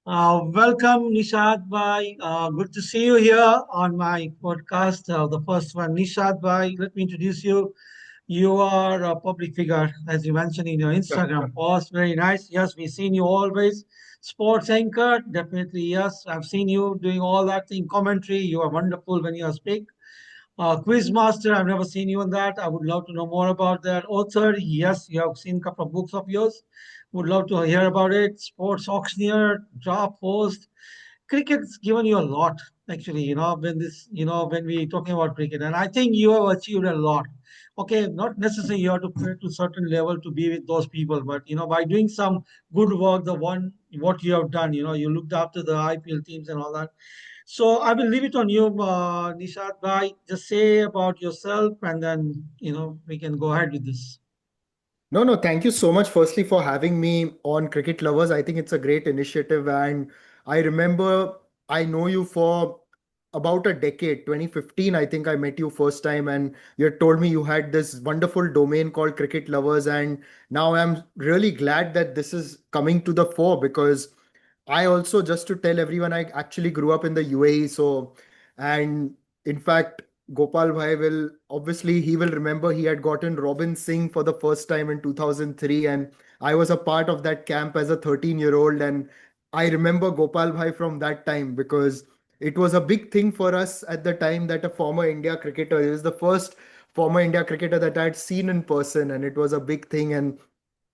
Welcome, Nishad Pai. Good to see you here on my podcast. The first one, Nishad Pai. Let me introduce you. You are a public figure, as you mentioned in your Instagram post. Very nice. Yes, we've seen you always. Sports anchor, definitely yes. I've seen you doing all that thing. Commentary, you are wonderful when you speak. Quiz master, I've never seen you on that. I would love to know more about that. Author, yes, you have seen a couple of books of yours. Would love to hear about it. Sports auctioneer, draft host. Cricket's given you a lot, actually, when we talking about cricket. And I think you have achieved a lot. Okay, not necessarily you have to play to certain level to be with those people, but by doing some good work, what you have done, you looked after the IPL teams and all that. So I will leave it on you, Nishad Bhai. Just say about yourself, and then we can go ahead with this. No, no, thank you so much, firstly, for having me on Cricket Lovers. I think it's a great initiative. And I remember I know you for about a decade, 2015. I think I met you first time, and you had told me you had this wonderful domain called Cricket Lovers. And now I'm really glad that this is coming to the fore because I also, just to tell everyone, I actually grew up in the UAE. So, and in fact, Gopal Bhai will obviously he will remember he had gotten Robin Singh for the first time in 2003, and I was a part of that camp as a 13-year-old, and I remember Gopal Bhai from that time because it was a big thing for us at the time that a former India cricketer is the first former India cricketer that I had seen in person, and it was a big thing. And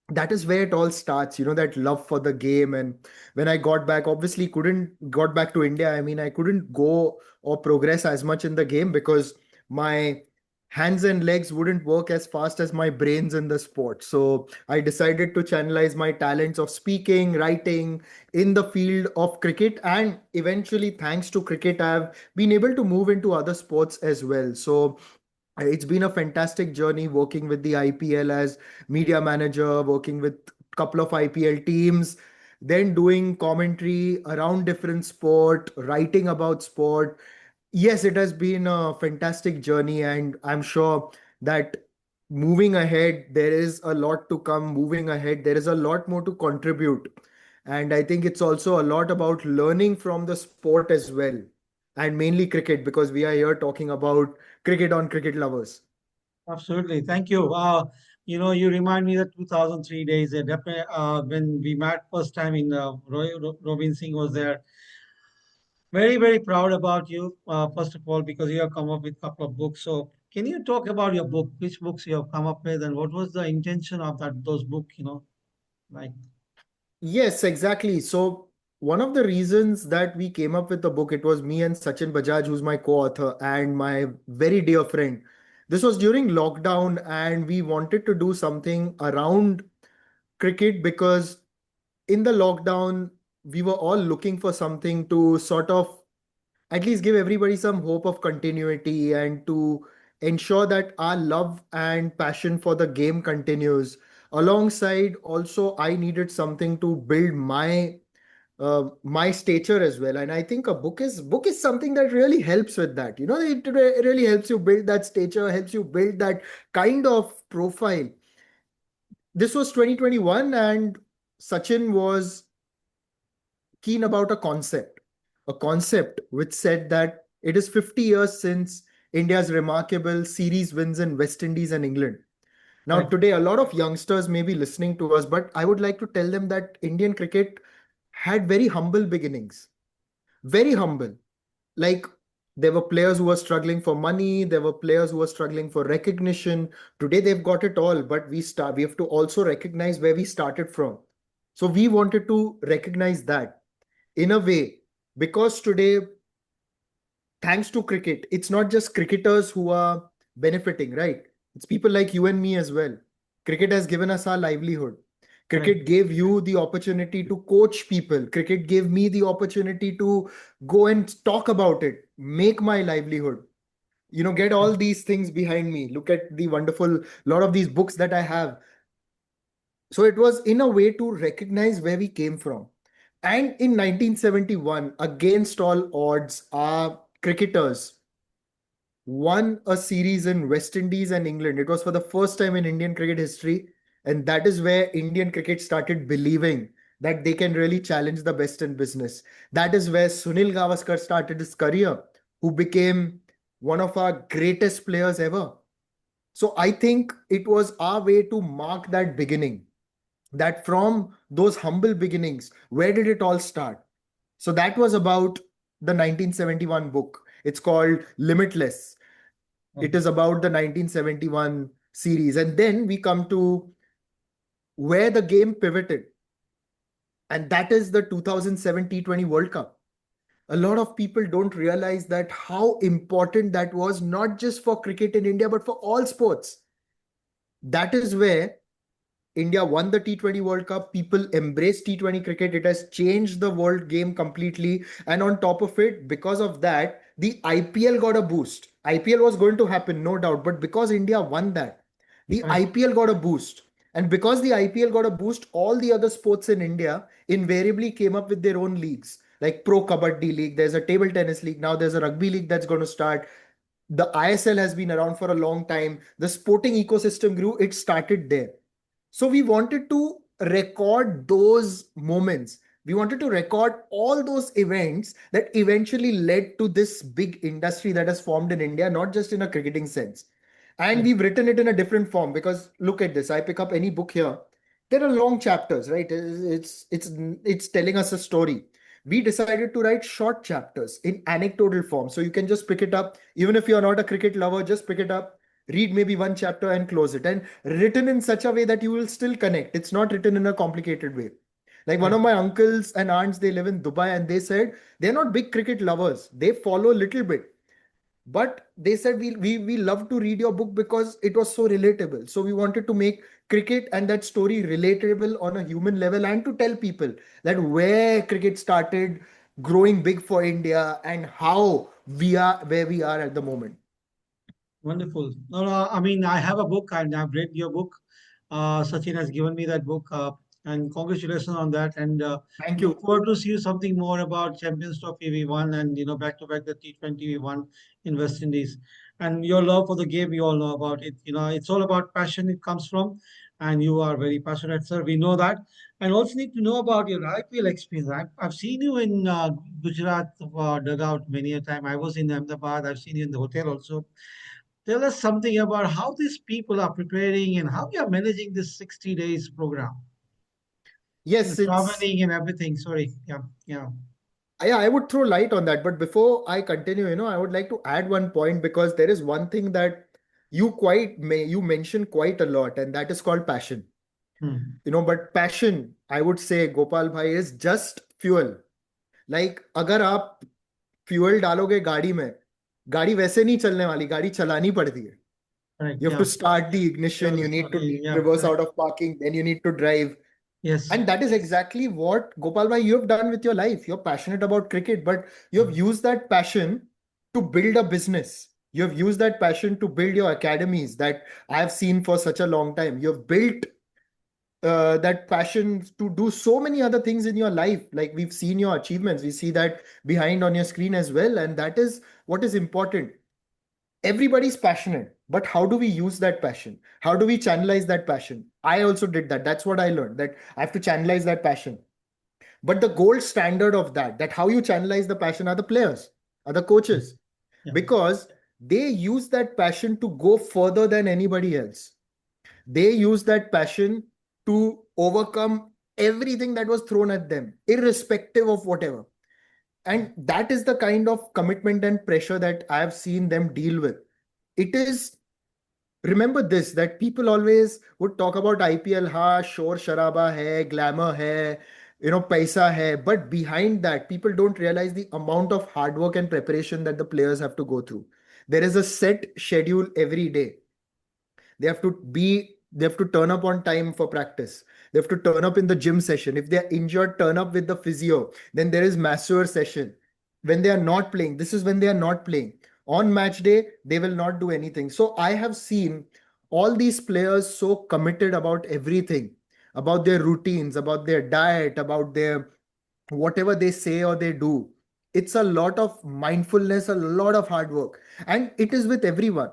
that is where it all starts, that love for the game. And when I got back, obviously couldn't got back to India, I mean, I couldn't go or progress as much in the game because my hands and legs wouldn't work as fast as my brains in the sport. So I decided to channelize my talents of speaking, writing in the field of cricket, and eventually, thanks to cricket, I've been able to move into other sports as well. So it's been a fantastic journey working with the IPL as media manager, working with a couple of IPL teams, then doing commentary around different sport, writing about sport. Yes, it has been a fantastic journey, and I'm sure that moving ahead, there is a lot to come. Moving ahead, there is a lot more to contribute. And I think it's also a lot about learning from the sport as well, and mainly cricket, because we are here talking about cricket on Cricket Lovers. Absolutely. Thank you. You remind me that 2003 days, definitely, when we met first time in Robin Singh was there. Very, very proud about you, first of all, because you have come up with a couple of books. So, can you talk about your book? Which books you have come up with, and what was the intention of those books? Like, Yes, exactly. So one of the reasons that we came up with the book, it was me and Sachin Bajaj, who's my co-author and my very dear friend. This was during lockdown, and we wanted to do something around cricket because in the lockdown, we were all looking for something to sort of at least give everybody some hope of continuity and to ensure that our love and passion for the game continues. Alongside, also, I needed something to build my stature as well. And I think a book is something that really helps with that. It really helps you build that stature, helps you build that kind of profile. This was 2021, and Sachin was keen about a concept which said that it is 50 years since India's remarkable series wins in West Indies and England. Now, correct. today, a lot of youngsters may be listening to us, but I would like to tell them that Indian cricket had very humble beginnings, very humble. Like, there were players who were struggling for money, there were players who were struggling for recognition. Today, they've got it all, but we have to also recognize where we started from. So, we wanted to recognize that in a way, because today, thanks to cricket, it's not just cricketers who are benefiting, right? It's people like you and me as well. Cricket has given us our livelihood. Correct. Cricket gave you the opportunity to coach people. Cricket gave me the opportunity to go and talk about it, make my livelihood. Get all these things behind me. Look at the wonderful lot of these books that I have. So it was in a way to recognize where we came from. And in 1971, against all odds, our cricketers won a series in West Indies and England. It was for the first time in Indian cricket history. And that is where Indian cricket started believing that they can really challenge the best in business. That is where Sunil Gavaskar started his career, who became one of our greatest players ever. So I think it was our way to mark that beginning, that from those humble beginnings, where did it all start? So that was about the 1971 book. It's called Limitless. It is about the 1971 series. And then we come to where the game pivoted, and that is the 2007 T20 World Cup. A lot of people don't realize that how important that was, not just for cricket in India, but for all sports. That is where India won the T20 World Cup. People embrace T20 cricket. It has changed the world game completely. And on top of it, because of that, the IPL got a boost. IPL was going to happen, no doubt. But because India won that, the Right. IPL got a boost. And because the IPL got a boost, all the other sports in India invariably came up with their own leagues. Like Pro Kabaddi League, there's a table tennis league. Now there's a rugby league that's going to start. The ISL has been around for a long time. The sporting ecosystem grew. It started there. So we wanted to record those moments. We wanted to record all those events that eventually led to this big industry that has formed in India, not just in a cricketing sense. And Right. we've written it in a different form because look at this. I pick up any book here. There are long chapters, right? It's telling us a story. We decided to write short chapters in anecdotal form. So you can just pick it up. Even if you're not a cricket lover, just pick it up, read maybe one chapter and close it. And written in such a way that you will still connect. It's not written in a complicated way. Like one Right. of my uncles and aunts, they live in Dubai and they said they're not big cricket lovers. They follow a little bit. But they said we love to read your book because it was so relatable. So we wanted to make cricket and that story relatable on a human level and to tell people that where cricket started growing big for India and how we are where we are at the moment. Wonderful. No, no, I mean, I have a book and I've read your book. Sachin has given me that book, and congratulations on that. And Thank look you. forward to see you something more about Champions Trophy we won, and back to back the T20 we won in West Indies. And your love for the game, we all know about it. It's all about passion. It comes from, and you are very passionate, sir. We know that. And also need to know about your IPL experience. I've seen you in Gujarat dugout many a time. I was in Ahmedabad. I've seen you in the hotel also. Tell us something about how these people are preparing and how you are managing this 60 days program. Yes, it's Traveling and everything. Sorry. Yeah. Yeah. yeah, I would throw light on that. But before I continue, I would like to add one point because there is one thing that you mention quite a lot, and that is called passion. Hmm. But passion, I would say, Gopal bhai, is just fuel. Like अगर आप fuel डालोगे गाड़ी में, गाड़ी वैसे नहीं चलने वाली, गाड़ी चलानी पड़ती है. Correct. You have to Yeah. start the Yeah. ignition, you need to Yeah. reverse Correct. out of parking, then you need to drive. Yes. And that is exactly what Gopal bhai you have done with your life. You're passionate about cricket, but you have used that passion to build a business. You have used that passion to build your academies that I've seen for such a long time. You have built that passion to do so many other things in your life. Like we've seen your achievements, we see that behind on your screen as well. And that is what is important. Everybody's passionate, but how do we use that passion? How do we channelize that passion? I also did that. That's what I learned, that I have to channelize that passion. But the gold standard of that how you channelize the passion are the players, are the coaches, Yeah. because they use that passion to go further than anybody else. They use that passion to overcome everything that was thrown at them, irrespective of whatever. And that is the kind of commitment and pressure that I have seen them deal with. It is, remember this, that people always would talk about IPL, ha, shore sharaba hai, glamour hai, paisa hai. But behind that, people don't realize the amount of hard work and preparation that the players have to go through. There is a set schedule every day. They have to turn up on time for practice. They have to turn up in the gym session. If they're injured, turn up with the physio. Then there is masseur session. When they are not playing, this is when they are not playing. On match day, they will not do anything. So I have seen all these players so committed about everything, about their routines, about their diet, about their whatever they say or they do. It's a lot of mindfulness, a lot of hard work. And it is with everyone.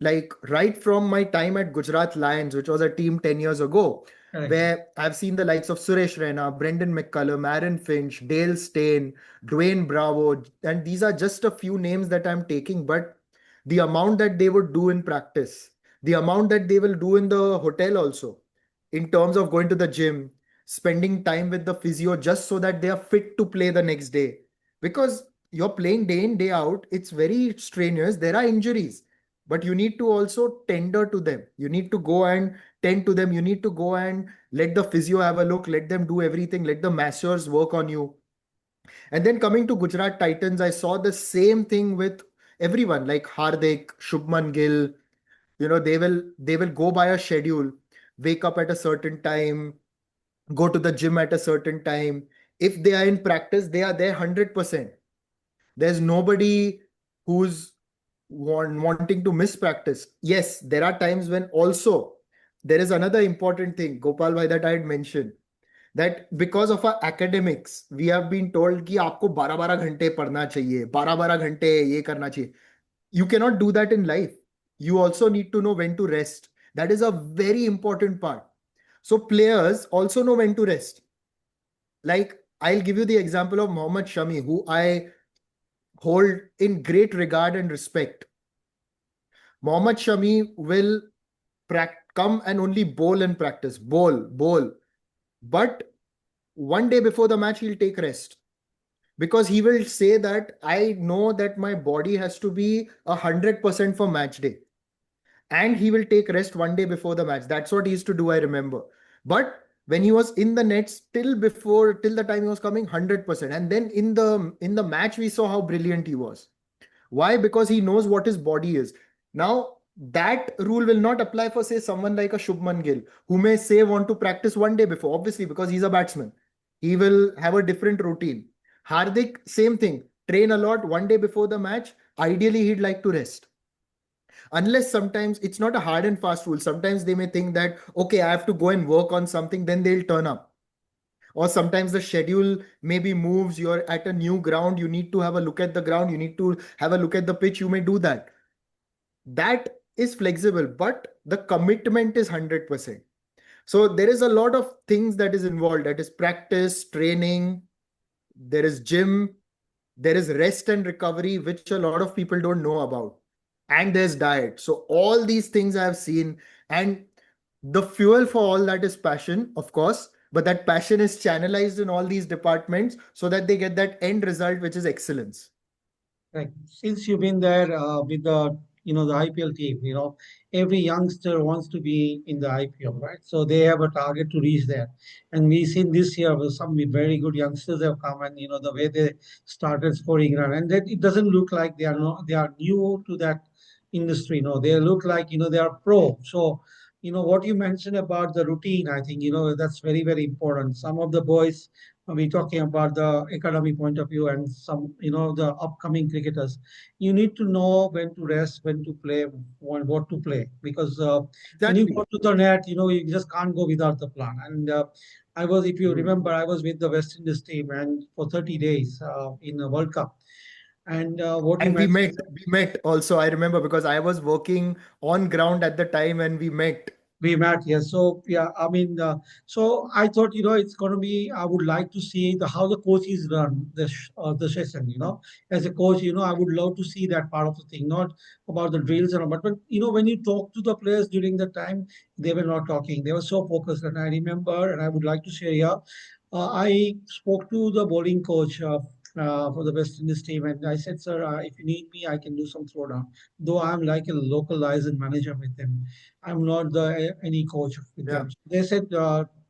Like right from my time at Gujarat Lions, which was a team 10 years ago, Correct. where I've seen the likes of Suresh Raina, Brendan McCullum, Aaron Finch, Dale Steyn, Dwayne Bravo, and these are just a few names that I'm taking, but the amount that they would do in practice, the amount that they will do in the hotel also, in terms of going to the gym, spending time with the physio just so that they are fit to play the next day. Because you're playing day in, day out, it's very strenuous. There are injuries, but you need to also tender to them. You need to go and tend to them. You need to go and let the physio have a look, let them do everything, let the masseurs work on you. And then coming to Gujarat Titans, I saw the same thing with everyone like Hardik, Shubman Gill. They will go by a schedule, wake up at a certain time, go to the gym at a certain time. If they are in practice, they are there 100%. There's nobody who's wanting to miss practice. Yes, there are times when also there is another important thing, Gopal bhai, that I had mentioned, that because of our academics, we have been told कि आपको 12-12 घंटे पढ़ना चाहिए, 12-12 घंटे ये करना चाहिए. You cannot do that in life. You also need to know when to rest. That is a very important part. So players also know when to rest. Like I'll give you the example of Mohammad Shami, who I hold in great regard and respect. Mohammad Shami will come and only bowl in practice, bowl. But one day before the match, he'll take rest because he will say that I know that my body has to be 100% for match day, and he will take rest one day before the match. That's what he used to do. I remember, but when he was in the nets till the time he was coming 100%, and then in the match we saw how brilliant he was. Why? Because he knows what his body is. Now, that rule will not apply for, say, someone like a Shubman Gill, who may say want to practice one day before, obviously, because he's a batsman. He will have a different routine. Hardik, same thing. Train a lot one day before the match. Ideally, he'd like to rest. Unless sometimes it's not a hard and fast rule. Sometimes they may think that, okay, I have to go and work on something, then they'll turn up. Or sometimes the schedule maybe moves, you're at a new ground, you need to have a look at the ground, you need to have a look at the pitch, you may do that. That is flexible, but the commitment is 100%. So there is a lot of things that is involved. That is practice, training, there is gym, there is rest and recovery, which a lot of people don't know about. And there's diet. So all these things I have seen. And the fuel for all that is passion, of course, but that passion is channelized in all these departments so that they get that end result, which is excellence. Right. Since you've been there with the IPL team, every youngster wants to be in the IPL, right? So they have a target to reach there. And we've seen this year with some very good youngsters have come and, the way they started scoring run. And that it doesn't look like they are new to that industry. No, they look like, they are pro. So, what you mentioned about the routine, I think, that's very, very important. Some of the boys we're talking about the academy point of view and some the upcoming cricketers, you need to know when to rest, when to play, what to play, because when you Exactly. go to the net, you just can't go without the plan. And if you Hmm. remember, I was with the West Indies team and for 30 days in a World Cup. And what you And we met, mentioned, we met also. I remember because I was working on ground at the time when we met. we met here. So yeah, I mean, so I thought it's going to be. I would like to see how the coaches run the session. As a coach, I would love to see that part of the thing, not about the drills and all, but when you talk to the players during the time, they were not talking. They were so focused. And I remember, and I would like to share here. I spoke to the bowling coach for the West Indies team, and I said, "Sir, if you need me, I can do some throwdown. Though I'm like a local liaison manager with them, I'm not the any coach with Yeah. them." So they said,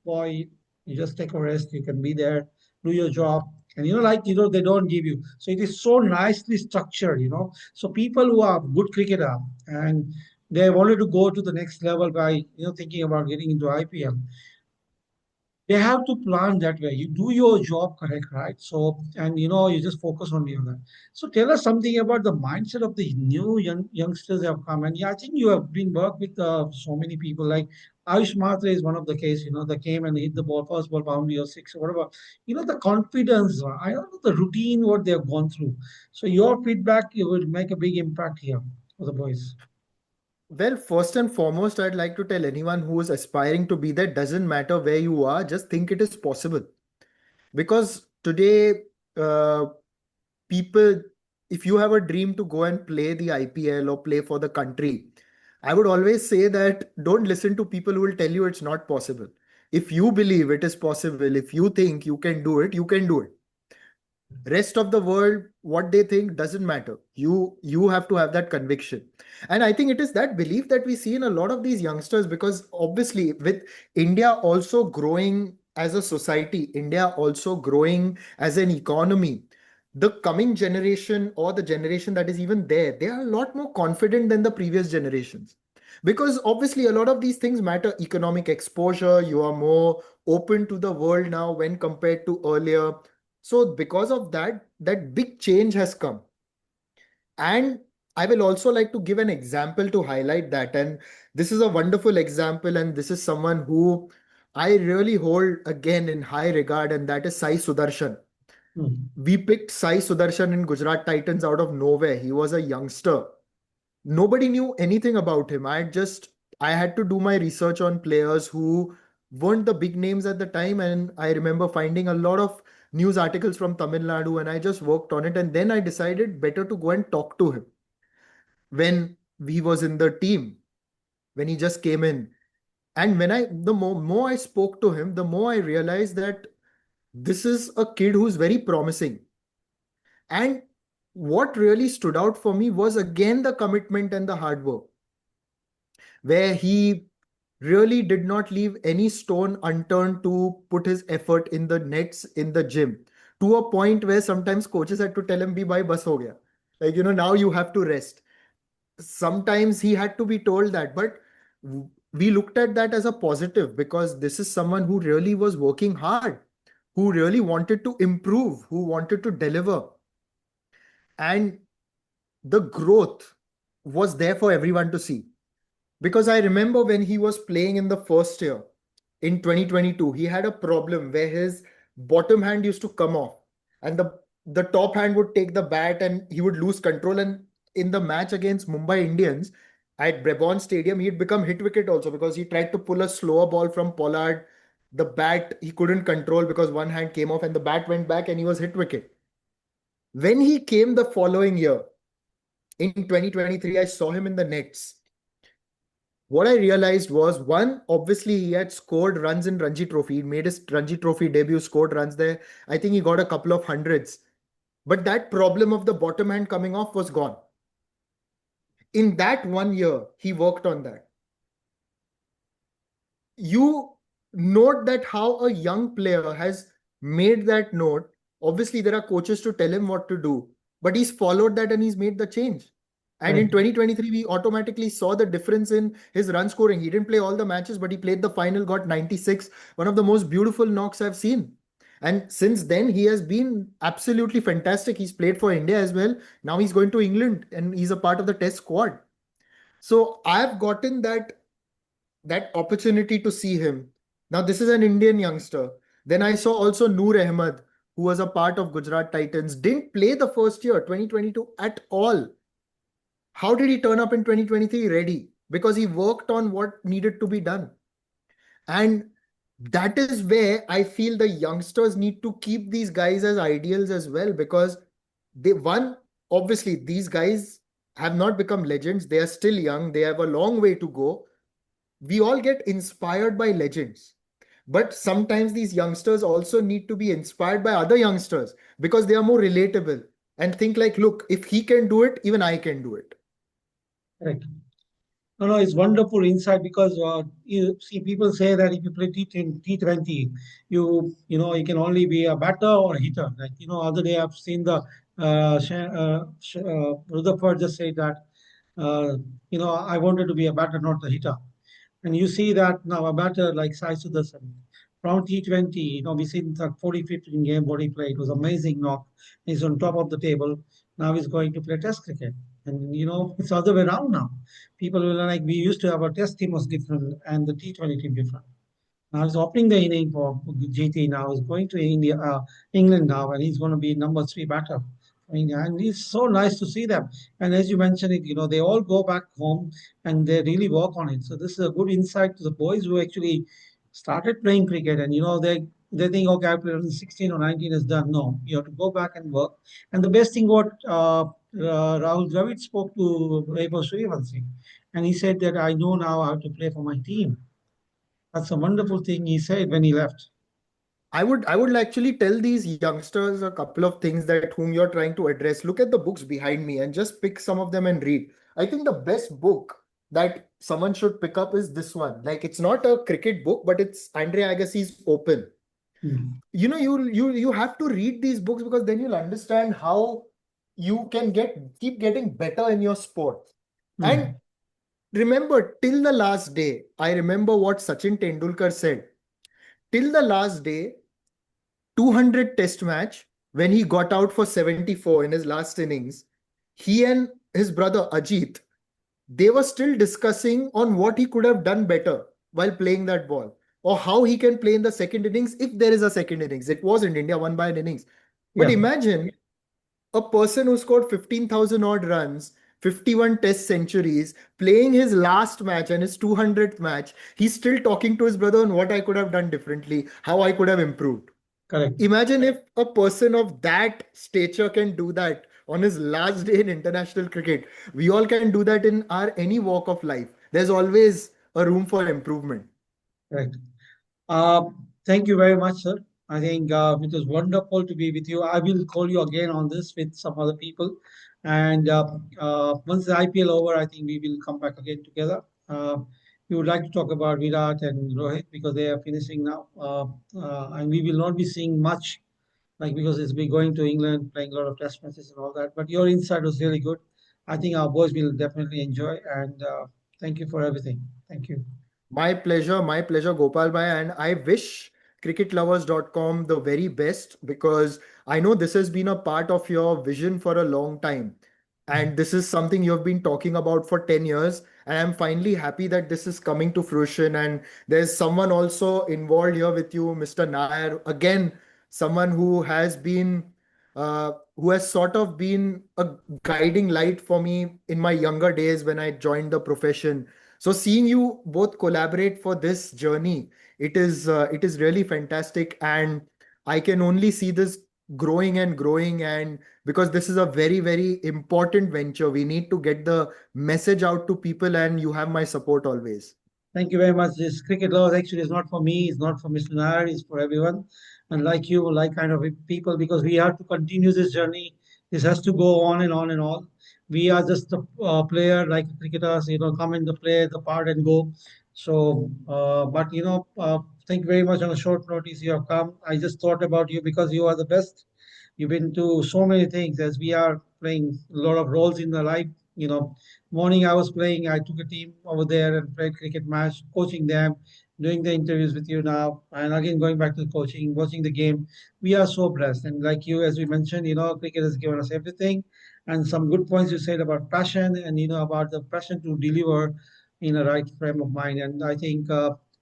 "Boy, you just take a rest. You can be there, do your job." And they don't give you. So it is so nicely structured. So people who are good cricketer and they wanted to go to the next level by thinking about getting into IPL, they have to plan that way. You do your job correct, right? So, and you just focus only on that. So, tell us something about the mindset of the new youngsters that have come. And yeah, I think you have been worked with so many people. Like Ayush Matre is one of the case. That came and hit the ball, first ball boundary or six or whatever. The confidence. I don't know the routine what they have gone through. So, your feedback it will make a big impact here for the boys. Well, first and foremost, I'd like to tell anyone who is aspiring to be there, doesn't matter where you are, just think it is possible. Because today, uh, people, if you have a dream to go and play the IPL or play for the country, I would always say that don't listen to people who will tell you it's not possible. If you believe it is possible, if you think you can do it, you can do it. Rest of the world, what they think doesn't matter. You have to have that conviction. And I think it is that belief that we see in a lot of these youngsters, because obviously with India also growing as a society, India also growing as an economy, the coming generation or the generation that is even there, they are a lot more confident than the previous generations, because obviously a lot of these things matter. Economic exposure, you are more open to the world now when compared to earlier. So because of that, that big change has come. And I will also like to give an example to highlight that. And this is a wonderful example. And this is someone who I really hold again in high regard, and that is Sai Sudarshan. Hmm. We picked Sai Sudarshan in Gujarat Titans out of nowhere. He was a youngster. Nobody knew anything about him. I had to do my research on players who weren't the big names at the time, and I remember finding a lot of news articles from Tamil Nadu, and I just worked on it. And then I decided better to go and talk to him when he was in the team, when he just came in. And the more I spoke to him, the more I realized that this is a kid who's very promising. And what really stood out for me was again the commitment and the hard work, where he really did not leave any stone unturned to put his effort in the nets in the gym, to a point where sometimes coaches had to tell him, "Bhi bhai, bas ho gaya." Like, now you have to rest. Sometimes he had to be told that, but we looked at that as a positive, because this is someone who really was working hard, who really wanted to improve, who wanted to deliver. And the growth was there for everyone to see. Because I remember when he was playing in the first year in 2022, he had a problem where his bottom hand used to come off, and the top hand would take the bat and he would lose control. And in the match against Mumbai Indians at Brabant Stadium, he had become hit wicket also, because he tried to pull a slower ball from Pollard. The bat he couldn't control because one hand came off and the bat went back and he was hit wicket. When he came the following year in 2023, I saw him in the nets. What I realized was, one, obviously he had scored runs in Ranji Trophy. He made his Ranji Trophy debut, scored runs there. I think he got a couple of hundreds. But that problem of the bottom hand coming off was gone. In that 1 year, he worked on that. You note that how a young player has made that note. Obviously, there are coaches to tell him what to do, but he's followed that and he's made the change. And in Correct. 2023, we automatically saw the difference in his run scoring. He didn't play all the matches, but he played the final, got 96, one of the most beautiful knocks I've seen. And since then, he has been absolutely fantastic. He's played for India as well. Now he's going to England and he's a part of the test squad. So I've gotten that opportunity to see him. Now, this is an Indian youngster. Then I saw also Noor Ahmed, who was a part of Gujarat Titans, didn't play the first year, 2022, at all. How did he turn up in 2023? Ready. Because he worked on what needed to be done. And that is where I feel the youngsters need to keep these guys as ideals as well, because obviously, these guys have not become legends. They are still young. They have a long way to go. We all get inspired by legends, but sometimes these youngsters also need to be inspired by other youngsters, because they are more relatable, and think like, look, if he can do it, even I can do it. Correct. No, no, it's wonderful insight because you see people say that if you play T20, you can only be a batter or a hitter. Like other day I've seen the Rutherford just say that uh, I wanted to be a batter, not a hitter. And you see that now a batter like Sai Sudarshan from T20, we've seen that 40-15 game what he played. It was amazing knock. He's on top of the table. Now he's going to play Test cricket. And it's the other way around now. People will like we used to have a Test team was different and the T20 team different. Now he's opening the inning for GT now. He's going to England now, and he's going to be number 3 batter I mean, and it's so nice to see them. And as you mentioned it, they all go back home and they really work on it. So this is a good insight to the boys who actually started playing cricket. And they think, okay, I played 16 or 19 is done. No, you have to go back and work. And the best thing what Rahul Dravid spoke to Vaibhav Suryavanshi, and he said that I know now how to play for my team. That's a wonderful thing he said when he left. I would actually tell these youngsters a couple of things that whom you're trying to address. Look at the books behind me and just pick some of them and read. I think the best book that someone should pick up is this one. Like it's not a cricket book, but it's Andre Agassi's Open. Mm. You have to read these books because then you'll understand how you can keep getting better in your sport. And Mm. remember, till the last day, I remember what Sachin Tendulkar said. Till the last day, 200 test match, when he got out for 74 in his last innings, he and his brother Ajit, they were still discussing on what he could have done better while playing that ball, or how he can play in the second innings if there is a second innings. It was in India won by an innings. But Yeah, imagine a person who scored 15,000 odd runs, 51 test centuries, playing his last match and his 200th match, he's still talking to his brother on what I could have done differently, how I could have improved. correct. Imagine if a person of that stature can do that on his last day in international cricket. We all can do that in our any walk of life. There's always a room for improvement. Correct. Thank you very much, sir. I think it was wonderful to be with you. I will call you again on this with some other people. And once the IPL over, I think we will come back again together. We would like to talk about Virat and Rohit because they are finishing now. And we will not be seeing much, like because it's be going to England, playing a lot of test matches and all that. But your insight was really good. I think our boys will definitely enjoy. And thank you for everything. Thank you. My pleasure, Gopal Bhai. And I wish cricketlovers.com the very best because I know this has been a part of your vision for a long time. And this is something you have been talking about for 10 years. And I'm finally happy that this is coming to fruition. And there's someone also involved here with you, Mr. Nair. Again, someone who has sort of been a guiding light for me in my younger days when I joined the profession. So seeing you both collaborate for this journey, it is really fantastic, and I can only see this growing and growing. And because this is a very very important venture, we need to get the message out to people, and you have my support always. Thank you very much. This cricket laws actually is not for me, it's not for Mr. Nair, it's for everyone. And like you, like kind of people, because we have to continue this journey. This has to go on and on and on. We are just a player like cricketers, come in the play the part and go. So, but thank you very much on a short notice you have come. I just thought about you because you are the best. You've been to so many things as we are playing a lot of roles in the life. You know, Morning I was playing. I took a team over there and played cricket match, coaching them, doing the interviews with you now, and again going back to the coaching, watching the game. We are so blessed, and like you, as we mentioned, cricket has given us everything, and some good points you said about passion and about the passion to deliver in a right frame of mind. And I think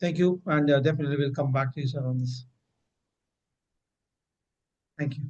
thank you, and definitely we'll come back to you sir on this. Thank you.